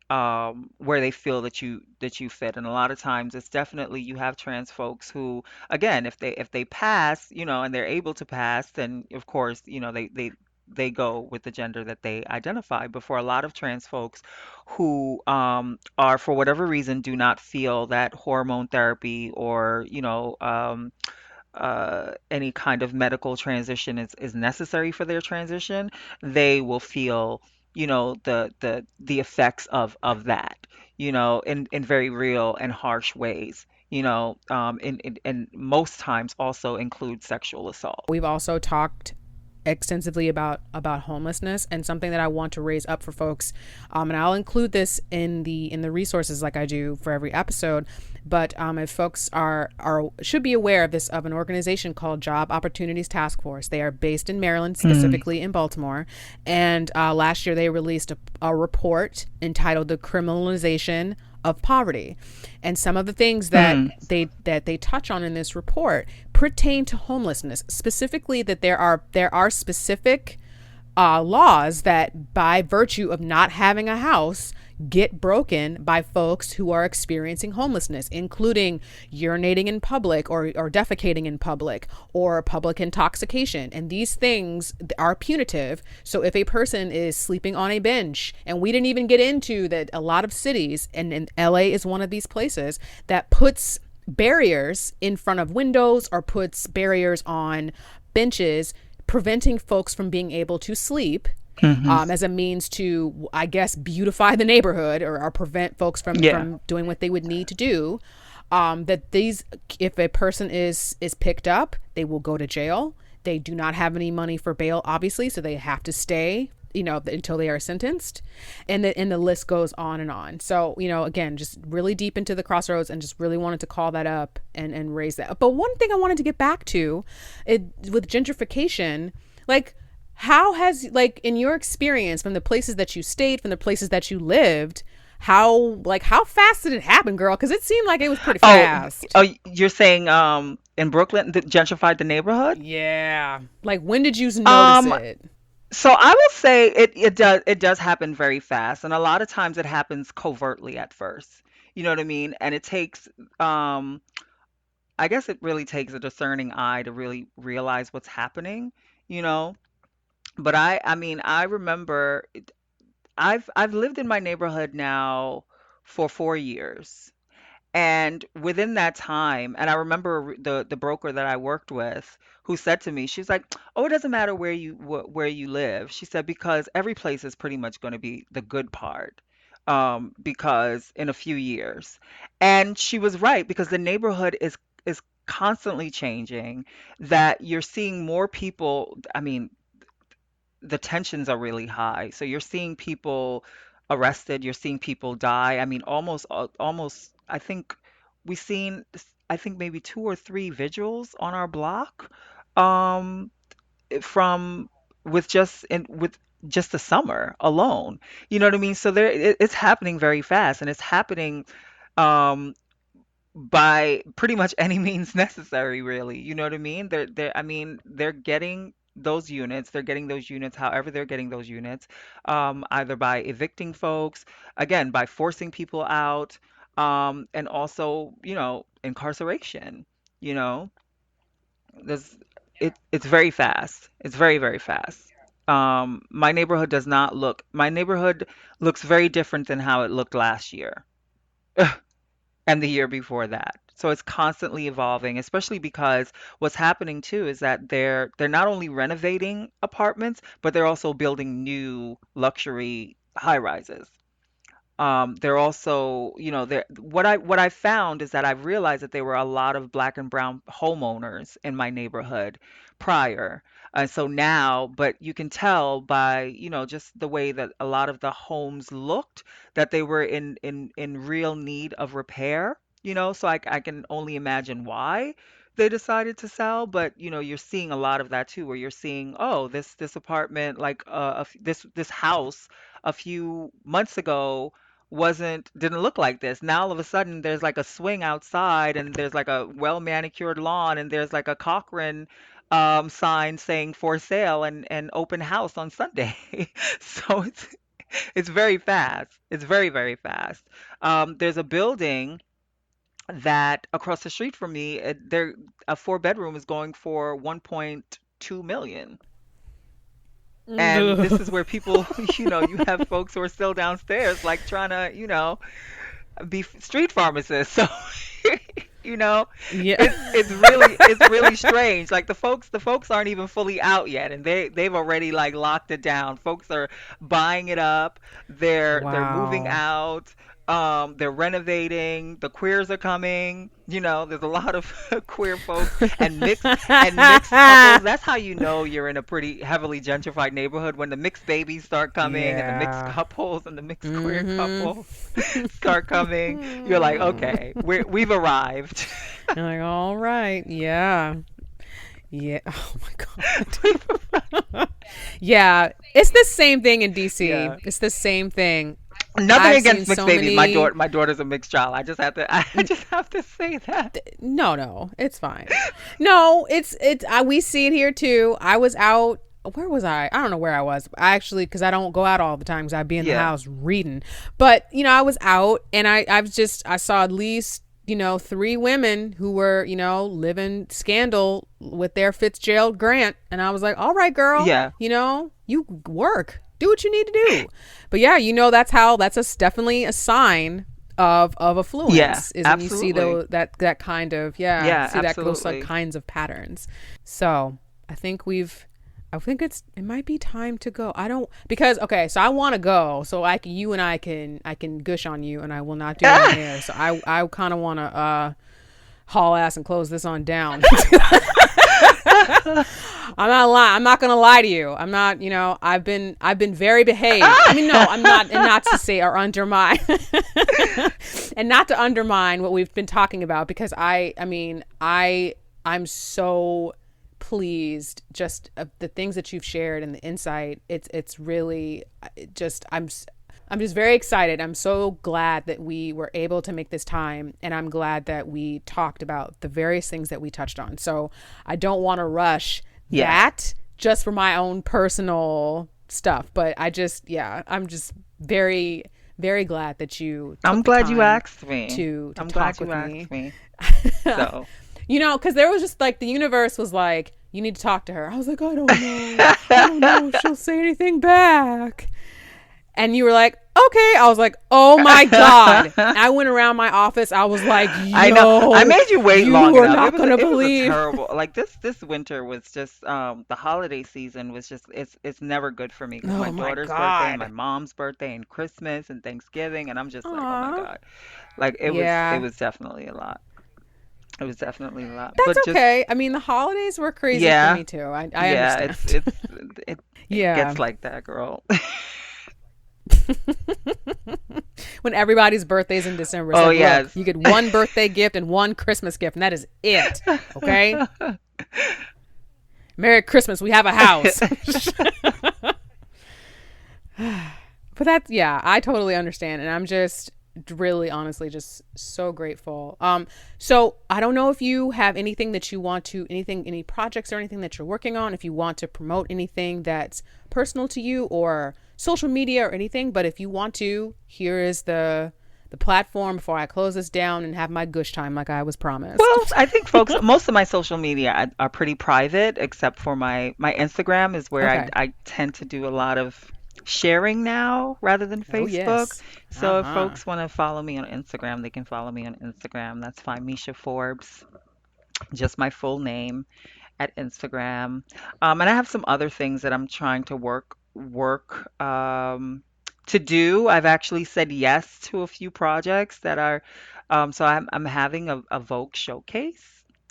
where they feel that you fit. And a lot of times it's definitely you have trans folks who, again, if they pass, and they're able to pass, then of course, they go with the gender that they identify. But for a lot of trans folks who are for whatever reason do not feel that hormone therapy or any kind of medical transition is necessary for their transition, they will feel, the effects of that, in very real and harsh ways, and most times also include sexual assault. We've also talked extensively about homelessness, and something that I want to raise up for folks, and I'll include this in the resources like I do for every episode. But if folks are should be aware of this, of an organization called Job Opportunities Task Force. They are based in Maryland, Mm, specifically in Baltimore, and last year they released a report entitled "The Criminalization of Poverty," and some of the things that mm, they touch on in this report pertain to homelessness, specifically that there are specific laws that, by virtue of not having a house, get broken by folks who are experiencing homelessness, including urinating in public, or defecating in public, or public intoxication. And these things are punitive. So if a person is sleeping on a bench, and we didn't even get into that, a lot of cities, and LA is one of these places, that puts barriers in front of windows or puts barriers on benches, preventing folks from being able to sleep, hmm. as a means to, I guess, beautify the neighborhood, or prevent folks from Yeah. doing what they would need to do. That these, if a person is picked up, they will go to jail. They do not have any money for bail, obviously, so they have to stay, until they are sentenced, and the list goes on and on. So, again, just really deep into the crossroads, and just really wanted to call that up and raise that. But one thing I wanted to get back to, with gentrification, like, how has, like, in your experience, from the places that you stayed, from the places that you lived, how fast did it happen, girl? Because it seemed like it was pretty Oh, fast. oh, you're saying in Brooklyn, gentrified the neighborhood? Yeah. Like, when did you notice Um, it? So I will say it does happen very fast, and a lot of times it happens covertly at first. You know what I mean? And it takes um I guess it really takes a discerning eye to really realize what's happening, you know? But I mean, I remember I've lived in my neighborhood now for 4 years. And within that time, and I remember the broker that I worked with who said to me, she's like, "Oh, it doesn't matter where you live." She said because every place is pretty much going to be the good part, because in a few years, and she was right because the neighborhood is constantly changing. That you're seeing more people. I mean, the tensions are really high. So you're seeing people arrested, you're seeing people die. I mean, almost, I think we've seen, I think maybe two or three vigils on our block, um, from with just the summer alone. You know what I mean? So it's happening very fast, and it's happening, um, by pretty much any means necessary, really. You know what I mean? I mean, they're getting those units, however they're getting those units, either by evicting folks, again, by forcing people out, and also, incarceration. You know, there's it's very fast. It's very, very fast. My neighborhood looks very different than how it looked last year. And the year before that. So it's constantly evolving, especially because what's happening too is that they're not only renovating apartments, but they're also building new luxury high rises. They're also, what I found is that I've realized that there were a lot of black and brown homeowners in my neighborhood prior. So now, but you can tell by, just the way that a lot of the homes looked that they were in real need of repair, so I can only imagine why they decided to sell, but you're seeing a lot of that too, where you're seeing, oh, this apartment, like this house a few months ago wasn't didn't look like this. Now all of a sudden there's like a swing outside and there's like a well manicured lawn and there's like a Cochrane sign saying for sale and open house on Sunday. So it's very fast. It's very, very fast. There's a building that across the street from me, there a four bedroom is going for 1.2 million. And this is where people, you have folks who are still downstairs, like trying to, be street pharmacists. So, you know, Yeah. it's really strange. Like the folks aren't even fully out yet, and they've already like locked it down. Folks are buying it up. They're moving Wow. out. They're renovating. The queers are coming. There's a lot of queer folks and mixed couples. That's how you know you're in a pretty heavily gentrified neighborhood when the mixed babies start coming and the mixed Yeah. couples and the mixed queer Mm-hmm. couples start coming. You're like, okay, we've arrived. You're like, all right, yeah. Yeah. Oh my God. Yeah. It's the same thing in DC. Yeah. It's the same thing. Nothing I've seen against mixed so babies. many. My daughter's a mixed child. I just have to say that. No, no, it's fine. No, we see it here too. I was out. Where was I? I don't know where I was. I actually, because I don't go out all the time because I'd be in the Yeah. house reading. But, I was out and I saw at least, three women who were, living scandal with their Fitzgerald Grant. And I was like, all right, girl, Yeah. you work, do what you need to do. But yeah, definitely a sign of Yeah, affluence is when you see absolutely. that kind of, yeah, Yeah, see that those like absolutely. kinds of patterns. So it might be time to go. I don't, because okay, so I want to go so you and I can gush on you, and I will not do it on air. So I kind of want to haul ass and close this on down. I'm not gonna lie to you. I'm not. I've been very behaved. I mean, no, I'm not, and not to say or undermine, and not to undermine what we've been talking about, because I'm so pleased just of the things that you've shared and the insight. It's really just I'm just very excited. I'm so glad that we were able to make this time, and I'm glad that we talked about the various things that we touched on. So I don't want to rush Yeah. that just for my own personal stuff, but I'm just very, very glad that you I'm took the glad you time asked me. to I'm glad talk you with me. asked me. So, Because there was just like the universe was like, you need to talk to her. I was like, I don't know if she'll say anything back. And you were like, okay. I was like, oh my God. I went around my office. I was like, I know. I yo, made you wait long you are enough. not going to It was a believe. terrible, like this winter was just the holiday season was just it's never good for me because my Oh my daughter's birthday and my God. mom's birthday and Christmas and Thanksgiving and I'm just like, oh my Aw. God. Like it Yeah. was definitely a lot. It was definitely a lot. That's But just okay. I mean, the holidays were crazy for yeah, me too. I yeah, understand. it Yeah. gets like that, girl. When everybody's birthday's in December, it's Oh like, look, yes. you get one birthday gift and one Christmas gift, and that is it. Okay? Merry Christmas. We have a house. But that's, yeah, I totally understand. And I'm just, really, honestly, just so grateful. So I don't know if you have anything that you want to, any projects or anything that you're working on, if you want to promote anything that's personal to you or social media or anything, but if you want to, here is the platform before I close this down and have my gush time like I was promised. Well, I think folks, most of my social media are pretty private, except for my Instagram is where Okay. I tend to do a lot of sharing now rather than Oh, Facebook. yes. So if Uh-huh. folks want to follow me on Instagram, they can follow me on Instagram. That's fine. Miasha Forbes, just my full name at Instagram. And I have some other things that I'm trying to work to do. I've actually said yes to a few projects that are so I'm having a Vogue showcase.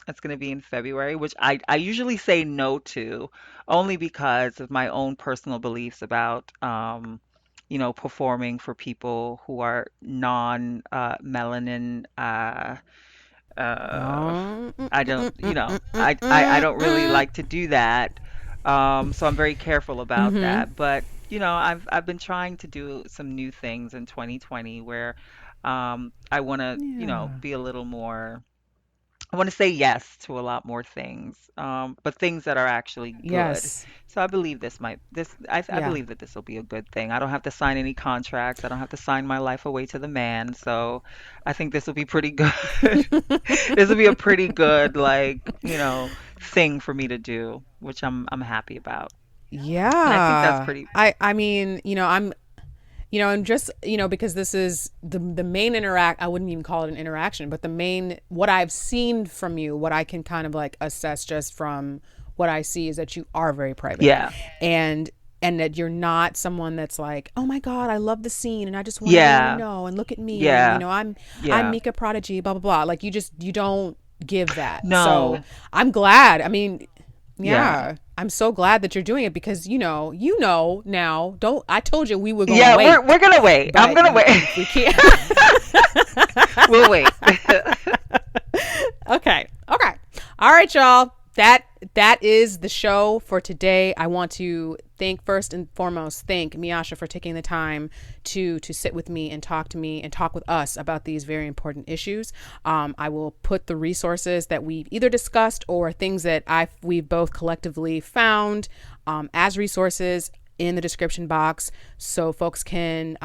It's going to be in February, which I usually say no to only because of my own personal beliefs about performing for people who are non melanin uh, Oh. I don't, I don't really like to do that. So I'm very careful about Mm-hmm. that. But, I've been trying to do some new things in 2020 where I want to, Yeah. be a little more I want to say yes to a lot more things, but things that are actually good. Yes. So I believe I Yeah. believe that this will be a good thing. I don't have to sign any contracts. I don't have to sign my life away to the man. So I think this will be pretty good. This will be a pretty good, like, thing for me to do, which I'm happy about. And I think that's Yeah. pretty, I mean, and just, because this is the main I wouldn't even call it an interaction, but the main what I've seen from you, what I can kind of like assess just from what I see is that you are very private. yeah, And that you're not someone that's like, oh my God, I love the scene and I just want everyone to yeah, know and look at me and yeah, I'm yeah. Mika Prodigy, blah blah blah. Like you don't give that. So No, I'm glad. I mean, yeah. yeah, I'm so glad that you're doing it because now. Don't I told you we were gonna Yeah, we're wait, we're gonna wait. I'm but gonna wait. we can't. We'll wait. Okay. Okay. All right, y'all. That is the show for today. I want to first and foremost thank Miasha for taking the time to sit with me and talk to me and talk with us about these very important issues. I will put the resources that we've either discussed or things that we've both collectively found as resources in the description box so folks can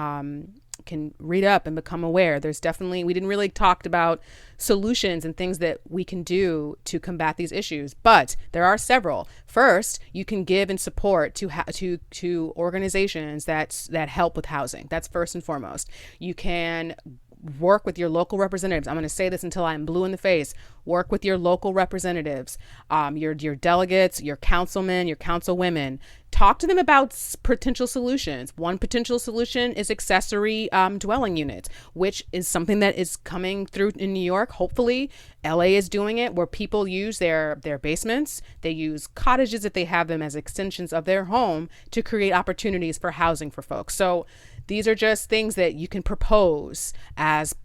read up and become aware. There's definitely, we didn't really talk about solutions and things that we can do to combat these issues, but there are several. First, you can give and support to organizations that help with housing. That's first and foremost. You can work with your local representatives. I'm going to say this until I'm blue in the face. Work with your local representatives, your delegates, your councilmen, your councilwomen. Talk to them about potential solutions. One potential solution is accessory dwelling units, which is something that is coming through in New York. Hopefully, LA is doing it, where people use their basements. They use cottages if they have them as extensions of their home to create opportunities for housing for folks. So these are just things that you can propose as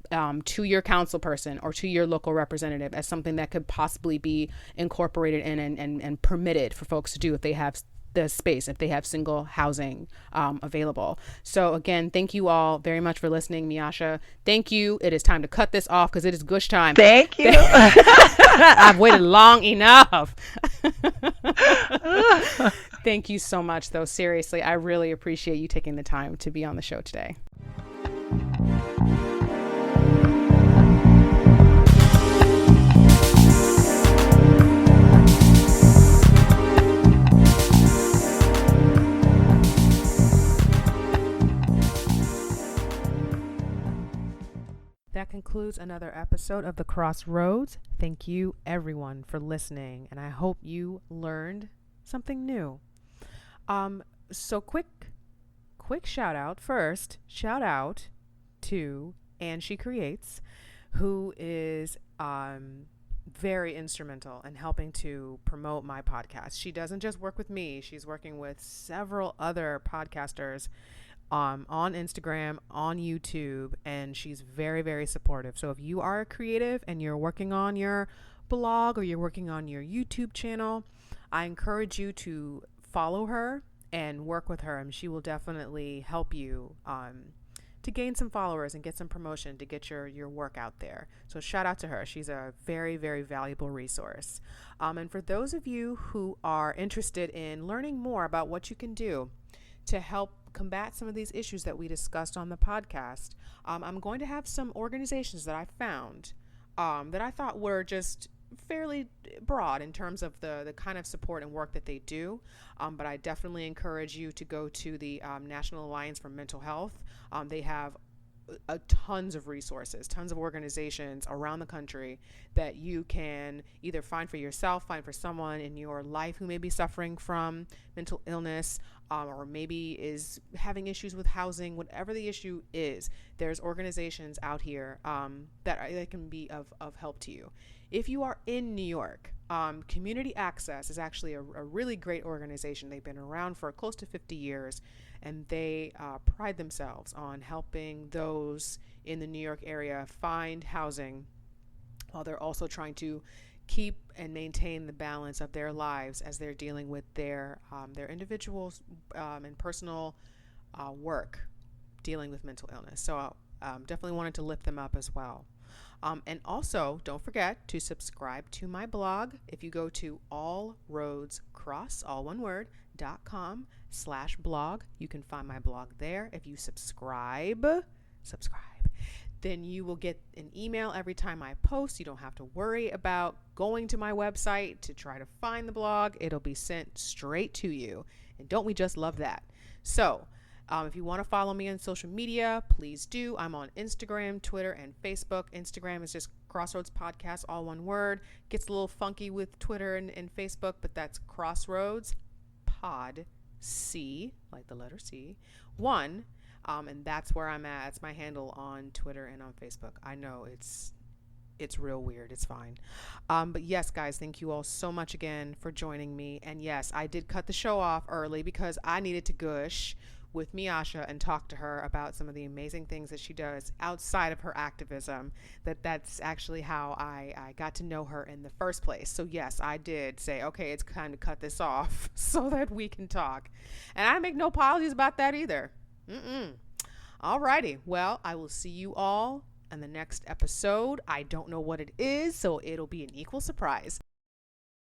to your council person or to your local representative as something that could possibly be incorporated in and permitted for folks to do if they have the space, if they have single housing available. So again, thank you all very much for listening. Miasha, thank you. It is time to cut this off because it is gush time. Thank you. I've waited long enough. Thank you so much, though. Seriously, I really appreciate you taking the time to be on the show today. That concludes another episode of The Crossroads. Thank you, everyone, for listening, and I hope you learned something new. So quick shout out first. Shout out to And She Creates, who is very instrumental in helping to promote my podcast. She doesn't just work with me; she's working with several other podcasters on Instagram, on YouTube, and she's very, very supportive. So if you are a creative and you're working on your blog or you're working on your YouTube channel, I encourage you to follow her and work with her, and she will definitely help you to gain some followers and get some promotion to get your work out there. So shout out to her. She's a very, very valuable resource. And for those of you who are interested in learning more about what you can do to help combat some of these issues that we discussed on the podcast, I'm going to have some organizations that I found that I thought were just fairly broad in terms of the kind of support and work that they do. But I definitely encourage you to go to the National Alliance for Mental Health. They have tons of resources, tons of organizations around the country that you can either find for yourself, find for someone in your life who may be suffering from mental illness, or maybe is having issues with housing. Whatever the issue is, there's organizations out here that can be of help to you. If you are in New York, Community Access is actually a really great organization. They've been around for close to 50 years, and they pride themselves on helping those in the New York area find housing while they're also trying to keep and maintain the balance of their lives as they're dealing with their individual and personal work dealing with mental illness. So definitely wanted to lift them up as well. And also, don't forget to subscribe to my blog. If you go to allroadscross, all one word, .com/blog, you can find my blog there. If you subscribe, then you will get an email every time I post. You don't have to worry about going to my website to try to find the blog. It'll be sent straight to you. And don't we just love that? So, if you want to follow me on social media, please do. I'm on Instagram, Twitter, and Facebook. Instagram is just Crossroads Podcast, all one word. Gets a little funky with Twitter and Facebook, but that's Crossroads Pod C, like the letter C, 1. And that's where I'm at. It's my handle on Twitter and on Facebook. I know it's real weird. It's fine. But yes, guys, thank you all so much again for joining me. And yes, I did cut the show off early because I needed to gush with Miasha and talk to her about some of the amazing things that she does outside of her activism. That's actually how I got to know her in the first place. So yes, I did say, okay, it's time to cut this off so that we can talk. And I make no apologies about that either. Alrighty. Well, I will see you all in the next episode. I don't know what it is, so it'll be an equal surprise.